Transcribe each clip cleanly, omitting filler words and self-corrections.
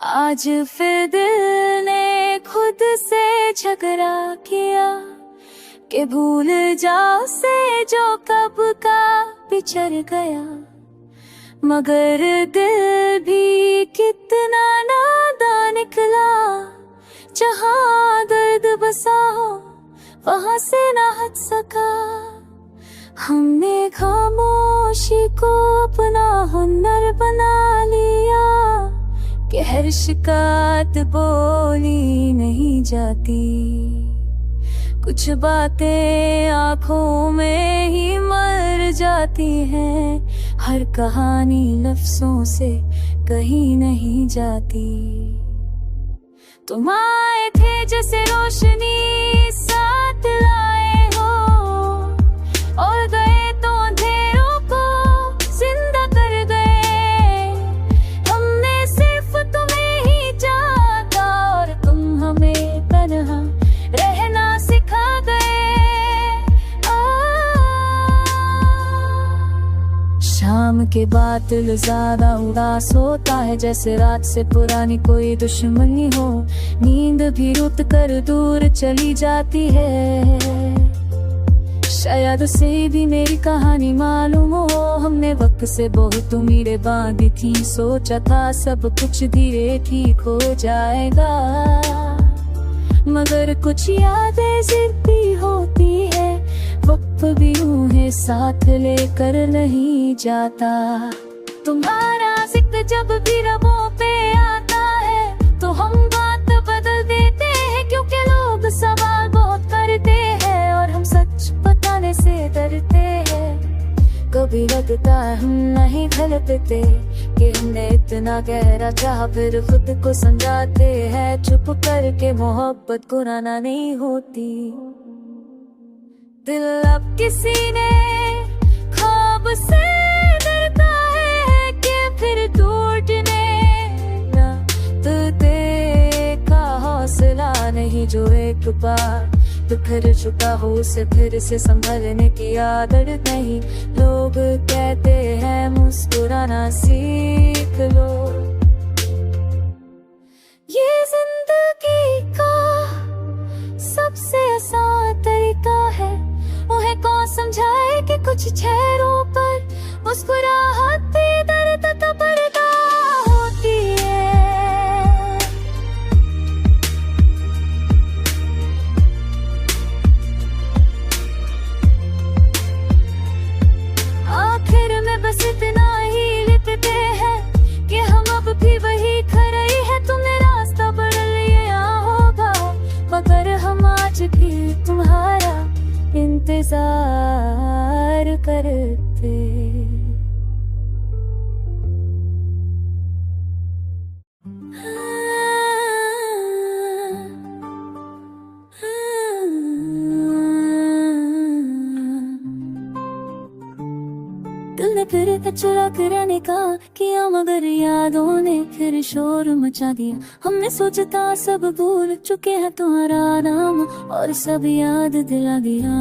आज फिर दिल ने खुद से झगड़ा किया कि भूल जाओ से जो कब का बिछड़ गया। मगर दिल भी कितना नादान निकला, जहाँ दर्द बसा हो वहाँ से ना हट सका। हमने खामोशी को अपना हुनर बना लिया कि हर शिकायत बोली नहीं जाती। कुछ बातें आँखों में ही मर जाती हैं, हर कहानी लफ्जों से कहीं नहीं जाती। तुम आए थे जैसे रोशनी साथ लाए हो, और गए तो अंधेरों को जिंदा कर गए। हमने सिर्फ तुम्हें ही चाहा और तुम हमें तन्हा रहना सिखा गए। शाम के बाद दिल ज्यादा उदास होता है, जैसे रात से पुरानी कोई दुश्मनी हो। नींद भी रुत कर दूर चली जाती है, शायद उसे भी मेरी कहानी मालूम हो। हमने वक्त से बहुत उम्मीदें बांधी थी, सोचा था सब कुछ धीरे ठीक हो जाएगा। मगर कुछ यादें जिद्दी होती है, वक्त भी रूहें साथ लेकर नहीं जाता। तुम्हारा जिक्र जब भी रबों पे आता है तो हम बात बदल देते हैं, क्योंकि लोग सवाल बहुत करते हैं और हम सच बताने से डरते हैं। कभी लगता है हम नहीं गलत थे कि हमने इतना गहरा चाहा, फिर खुद को समझाते हैं चुप करके मोहब्बत पुराना नहीं होती। दिल अब किसी ने ख्वाब से डरता है कि फिर टूटने ना। दिल का हौसला नहीं जो एक बार बिखर चुका हो, उसे फिर से संभलने की आदत नहीं। लोग कहते हैं मुस्कुराना सीख लो, ये जिंदगी का सबसे आसान तरीका है। उन्हें कौन समझाए कि कुछ चेहरों पर मुस्कुराहट भी दर्द का पर्दा होती है। आखिर में बस इतना ही लिखते हैं कि हम अब भी वही खड़े हैं। तुमने रास्ता बदल लिया होगा, मगर हम आज भी तुम्हारा इंतजार करते। दिल ने फिर चुरा कर रहने का किया, मगर यादों ने फिर शोर मचा दिया। हमने सोचता सब भूल चुके हैं तुम्हारा नाम, और सब याद दिला दिया।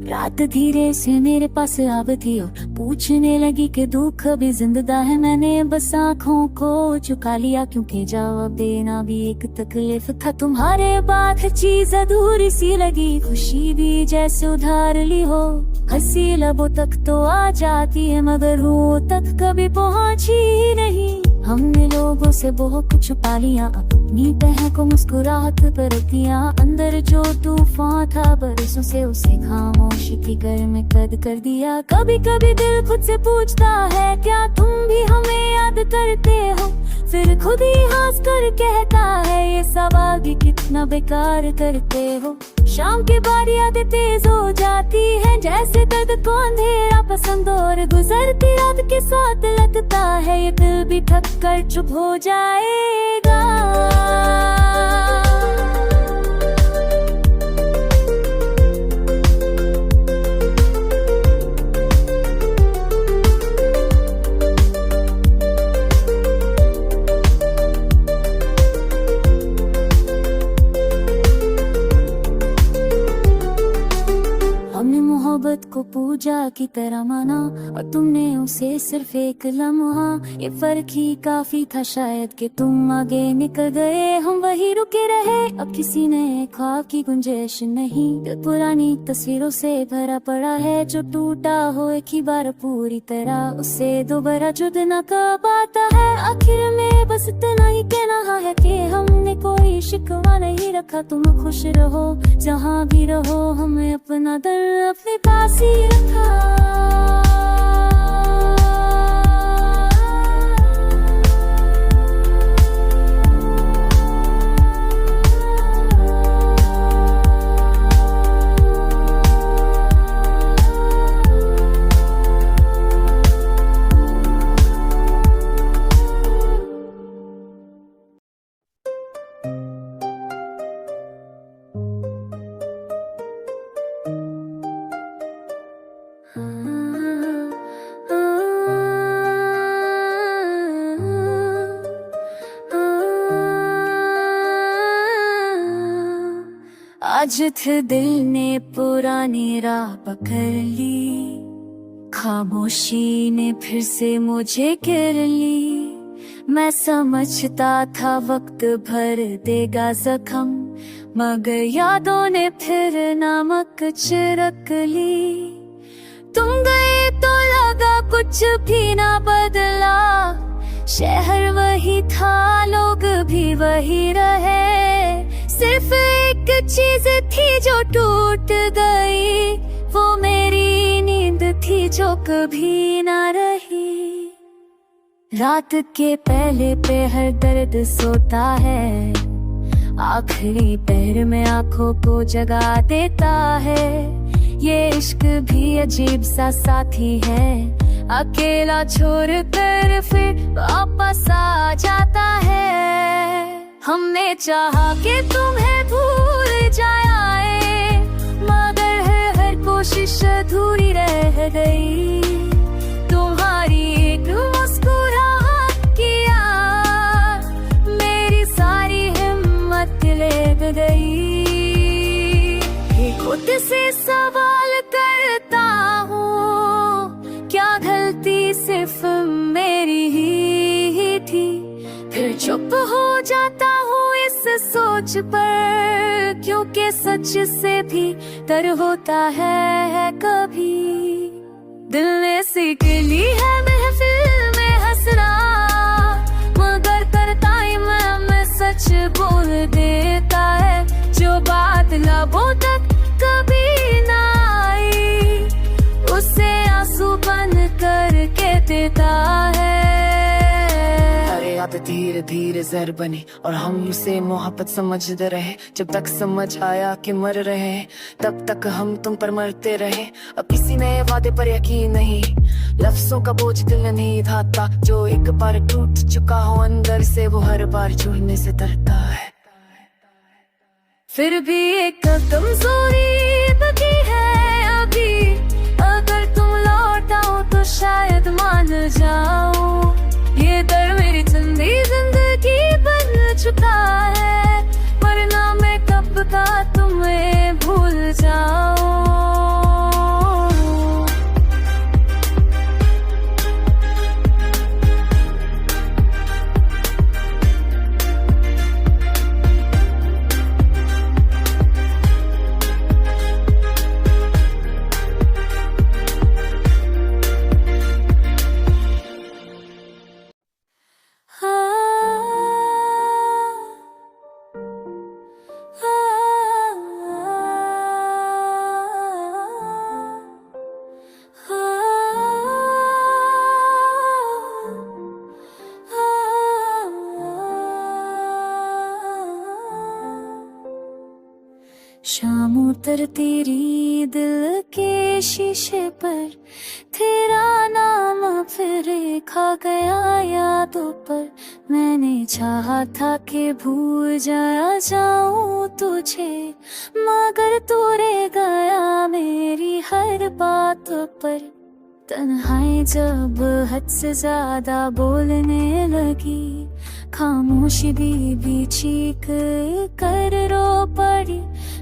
रात धीरे से मेरे पास आवती और पूछने लगी कि दुख भी जिंदा है। मैंने बस आँखों को झुका लिया, क्योंकि जवाब देना भी एक तकलीफ था। तुम्हारे बाद हर चीज अधूरी सी लगी, खुशी भी जैसे उधार ली हो। हंसी लबों तक तो आ जाती है, मगर रूह तक कभी पहुंची ही नहीं। हमने लोगों से बहुत कुछ छुपा लिया, अपनी बहन को मुस्कुराहट पर दिया। अंदर जो तूफान था बरसों से, उसे खामोशी की घर में कैद कर दिया। कभी कभी दिल खुद से पूछता है, क्या तुम भी हमें याद करते हो? फिर खुद ही हंस कर कहता है, ये सवाल भी कितना बेकार करते हो। शाम के बाद यादें तेज हो जाती है, जैसे दर्द को अंधेरा पसंद, और गुजरती रात के साथ लगता है ये दिल भी थक कर चुप हो जाएगा। मोहब्बत को पूछ पूजा की तरह माना, और तुमने उसे सिर्फ एक लम्हा। ये फर्क ही काफी था शायद कि तुम आगे निकल गए, हम वही रुके रहे। अब किसी नए ख्वाब की गुंजाइश नहीं, दिल पुरानी तस्वीरों से भरा पड़ा है। जो टूटा हो एक ही बार पूरी तरह, उससे दोबारा जुड़ ना कर पाता है। आखिर में बस इतना ही कहना है कि हमने कोई शिकवा नहीं रखा। तुम खुश रहो जहाँ भी रहो, हमें अपना दर्द अपने पास ही रखा। आज थे दिल ने पुरानी राह पकड़ ली, खामोशी ने फिर से मुझे घेर ली। मैं समझता था वक्त भर देगा जख्म, मगर यादों ने फिर नमक छिड़क ली। तुम गए तो लगा कुछ भी ना बदला, शहर वही था लोग भी वही रहे। सिर्फ एक चीज थी जो टूट गई, वो मेरी नींद थी जो कभी ना रही। रात के पहले पहर दर्द सोता है, आखिरी पहर में आंखों को जगा देता है। ये इश्क भी अजीब सा साथी है, अकेला छोड़ कर फिर वापस आ जाता है। हमने चाहा कि तुम्हें भूल जाए, मगर हर कोशिश अधूरी रह गई। तुम्हारी एक मुस्कुराहट की याद मेरी सारी हिम्मत ले गई। खुद से सवाल करता हूँ, क्या गलती सिर्फ मेरी ही थी? फिर चुप हो जाता हूँ इस सोच पर, क्योंकि सच से भी डर होता है कभी। दिल ने सीख ली है महफिल में हंसना, मगर करता इमाम सच बोल देता है। जो बात लबों तक कभी ना आई, उसे आंसू बन करके देता है। धीरे धीरे जहर बनी और हम उसे मोहब्बत समझते रहे। जब तक समझ आया कि मर रहे हैं, तब तक हम तुम पर मरते रहे। अब किसी नए वादे पर यकीन नहीं, लफ्जों का बोझ दिल नहीं उठाता। जो एक बार टूट चुका हो अंदर से, वो हर बार जुड़ने से डरता है। फिर भी एक कमजोरी बची है अभी, अगर तुम लौट आओ तो शायद मान जाओ। ये दर्द मेरी चंदी जिंदगी बन चुका है, वरना मैं कब का तुम्हें भूल जाऊं। शाम उतरती री दिल के शीशे पर, तेरा नाम फिर खा गया यादों पर। मैंने चाहा था कि भूल जाऊं तुझे, मगर तू रह गया मेरी हर बात पर। तन्हाई जब हद से ज्यादा बोलने लगी, खामोशी भी चीख कर रो पड़ी।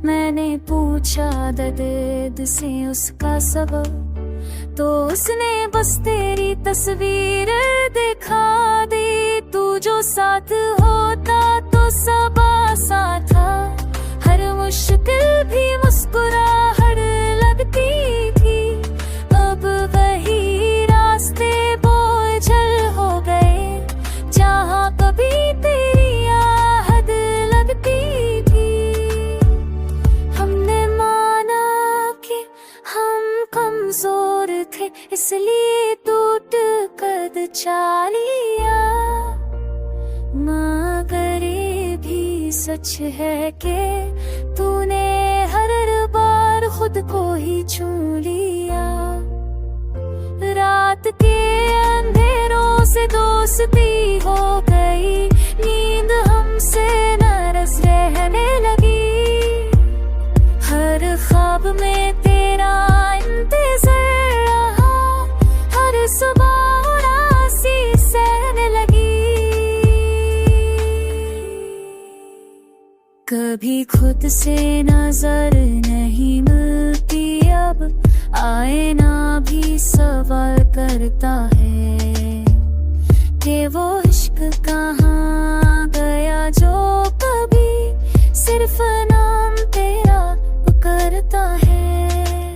मैंने पूछा दर्द से उसका सबब, तो उसने बस तेरी तस्वीर दिखा दी। तू जो साथ होता तो सब आसान था, हर मुश्किल भी मुस्कुराहट लगती थी। अब वही रास्ते बोझल हो गए, जहाँ कभी तेरी आहट लगती थी। हमने माना कि हम कमजोर थे, इसलिए टूट कर चालिया। मगर ये भी सच है कि तूने हर बार खुद को ही चुन लिया। रात के अंधेरों से दोस्ती हो गई, नींद हमसे नाराज रहने लगी। हर ख्वाब में तेरा इंतजार रहा, हर सुबह उदासी सहने लगी। कभी खुद से नजर नहीं मिलती, अब आईना भी सवाल करता है कि वो इश्क कहाँ गया जो कभी सिर्फ नाम तेरा पुकारता है।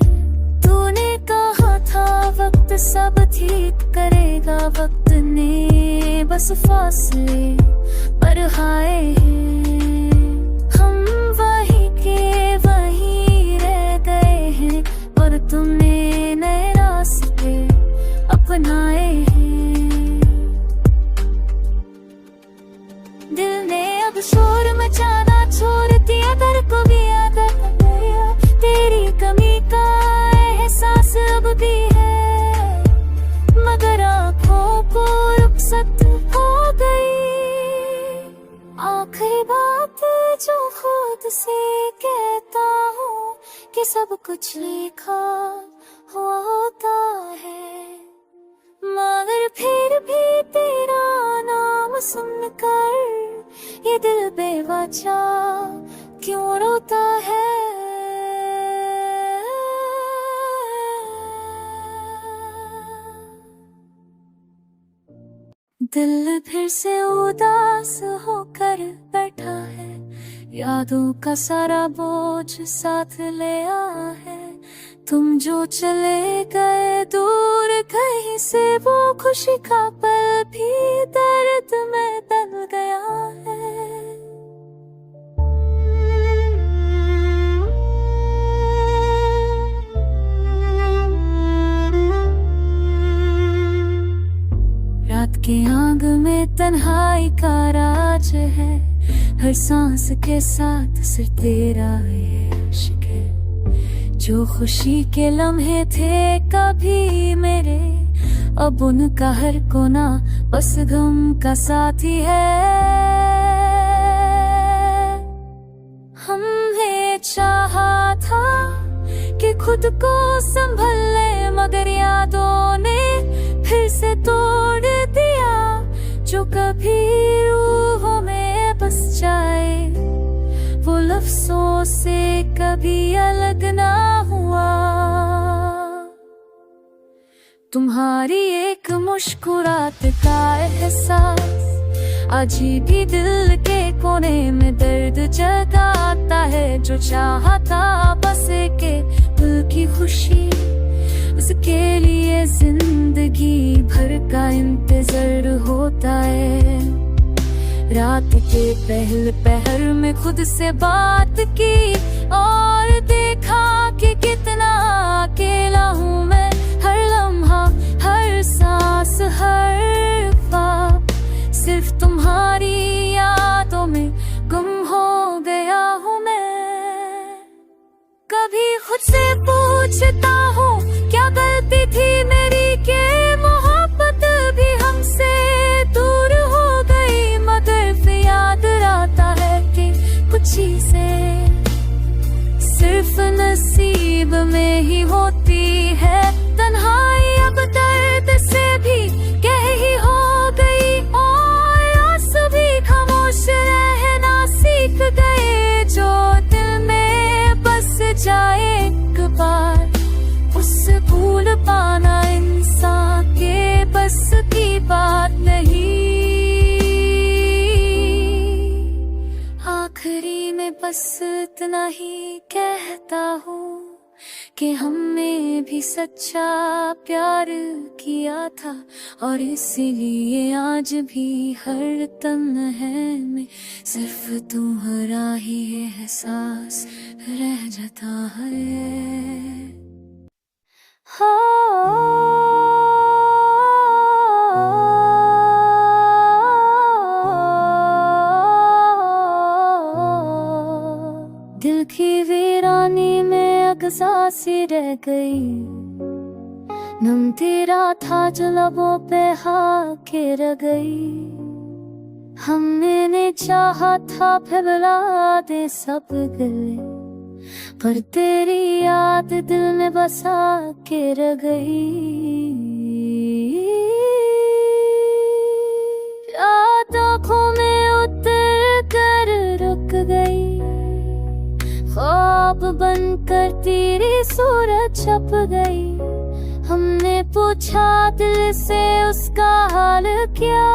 तूने कहा था वक्त सब ठीक करेगा, वक्त ने बस फासले बढ़ाए हैं। हम वहीं के वहीं रह गए हैं और तुमने नए रास्ते अपनाए हैं। दिल ने अब शोर मचाना छोड़ दिया, घर को भी आदत गया। तेरी कमी का एहसास अब भी है, मगर आँखों को रुखसत हो गई। आखिरी बात जो खुद से कहता हूँ कि सब कुछ लिखा हुआ होता है, मगर फिर भी तेरा नाम सुनकर ये दिल बेवजह क्यों रोता है। दिल फिर से उदास होकर बैठा है, यादों का सारा बोझ साथ ले आया है। तुम जो चले गए दूर कहीं से, वो खुशी का पल भी दर्द में बदल गया है। रात के आग में तन्हाई का राज है, हर सांस के साथ सिर्फ तेरा इश्क है। जो खुशी के लम्हे थे कभी मेरे, अब उनका हर कोना बस गम का साथी है। हमने चाहा था कि खुद को संभल ले, मगर यादों ने फिर से तोड़ दिया। जो कभी रूहों में बस जाए, वो लफ्जों से कभी अलग ना हुआ। तुम्हारी एक मुस्कुराहट का एहसास आज भी दिल के कोने में दर्द जगाता है। जो चाहता बस के दिल की खुशी, उसके लिए जिंदगी भर का इंतजार होता है। रात के पहले पहर में खुद से बात की और देखा कि कितना अकेला हूँ मैं। हर लम्हा, हर सांस, हर ख्वाब सिर्फ तुम्हारी यादों में गुम हो गया हूँ मैं। कभी खुद से पूछता हूँ क्या गलती थी मेरी के मोहब्बत भी हमसे दूर हो गई, मगर फिर याद आता है कि कुछ चीजें सिर्फ नसीब में ही होती है। तन्हाई अब दर्द से भी गहरी हो गई और आंसू भी खामोश रहना सीख गए। जो दिल में बस जाए एक बार, उससे भूल पाना बस इतना ही कहता हूँ कि हमने भी सच्चा प्यार किया था, और इसीलिए आज भी हर तन्हे में सिर्फ तुम्हारा ही एहसास रह जाता है। दिल की वीरानी में अगसा सी रह गई, नम तेरा था जो लबों पे हाके रह गई। हमने ने चाहा था फिर दे सब गले, पर तेरी याद दिल में बसा के रह गई। याद आँखों में उतर कर रुक गई, ख्वाब बनकर तेरी सूरत छप गई। हमने पूछा दिल से उसका हाल क्या,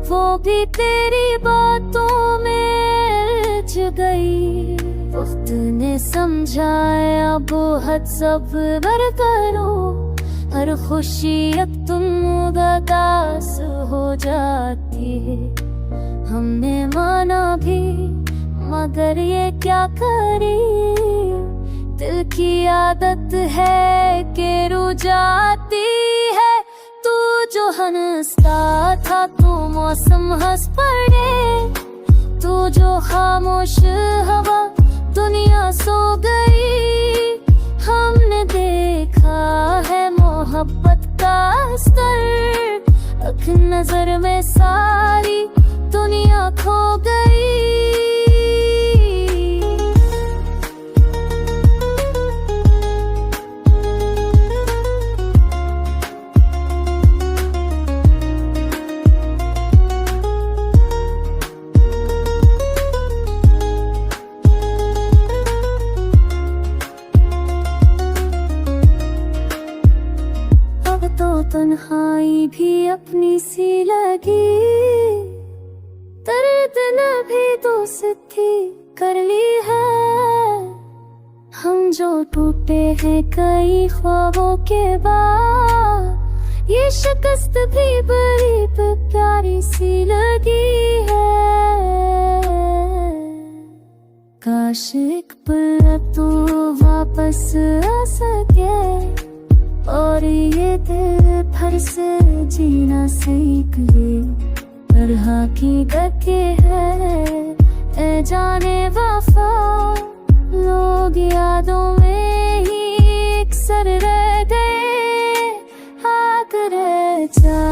वो भी तेरी बातों में उलझ गई। वक्त ने समझाया बहुत सब्र करो, हर खुशी अब तुम उदास हो जाती है। हमने माना भी मगर ये क्या करी, दिल की आदत है कि रू जाती है। तू जो हंसता था तो मौसम हंस पड़े, तू जो खामोश हवा दुनिया सो गई। हमने देखा है मोहब्बत का स्तर, अख नजर में सारी दुनिया खो गई। तो तन्हाई भी अपनी सी लगी, दर्द न भी दोस्ती कर ली है। हम जो टूटे हैं कई ख्वाबों के बाद, ये शिकस्त भी बड़ी प्यारी सी लगी है। काश एक पल तू वापस आ सके, और ये दिल फिर से जीना सीख ले। तरह की डके है ए जाने वफा, लोग यादों में ही अक्सर रह गए, आग रह जा।